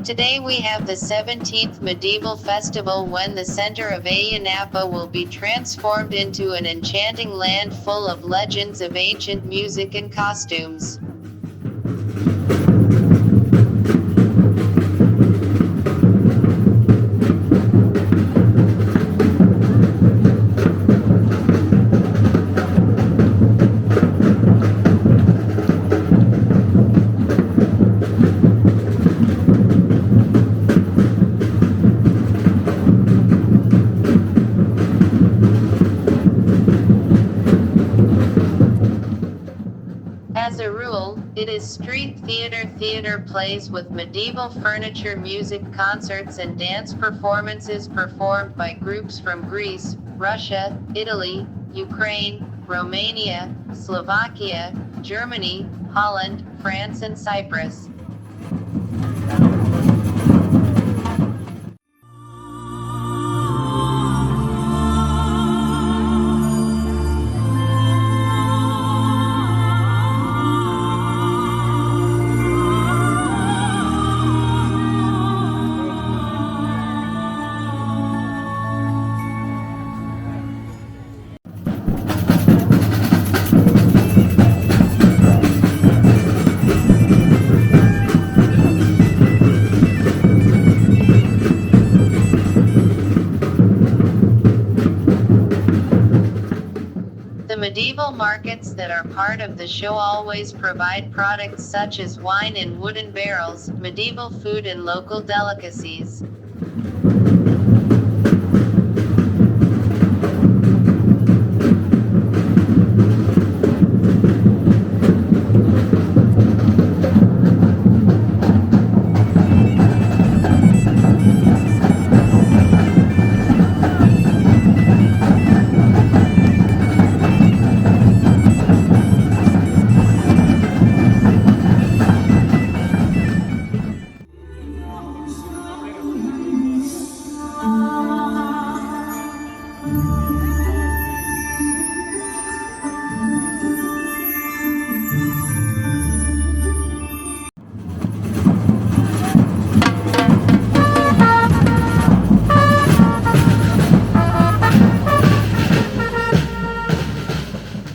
Today we have the 17th medieval festival when the center of Ayia Napa will be transformed into an enchanting land full of legends of ancient music and costumes. As a rule, it is street theater plays with medieval furniture, music, concerts and dance performances performed by groups from Greece, Russia, Italy, Ukraine, Romania, Slovakia, Germany, Holland, France and Cyprus. The medieval markets that are part of the show always provide products such as wine in wooden barrels, medieval food and local delicacies.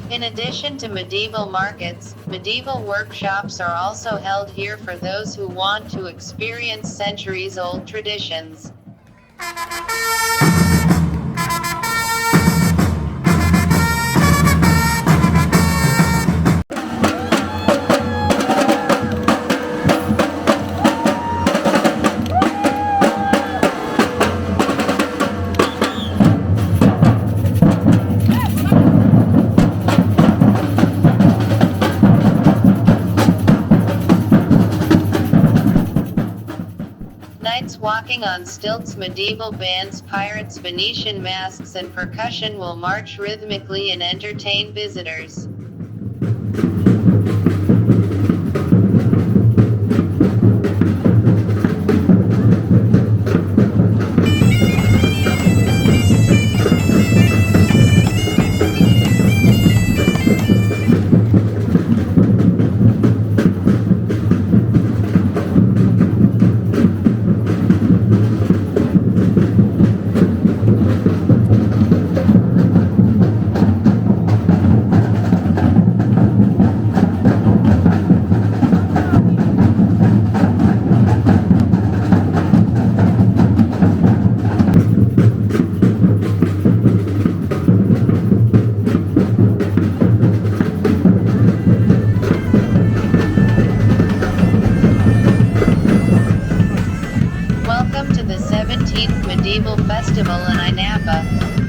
In addition to medieval markets, medieval workshops are also held here for those who want to experience centuries-old traditions. Knights walking on stilts, medieval bands, pirates, Venetian masks and percussion will march rhythmically and entertain visitors. Welcome to the 17th Medieval Festival in Ayia Napa.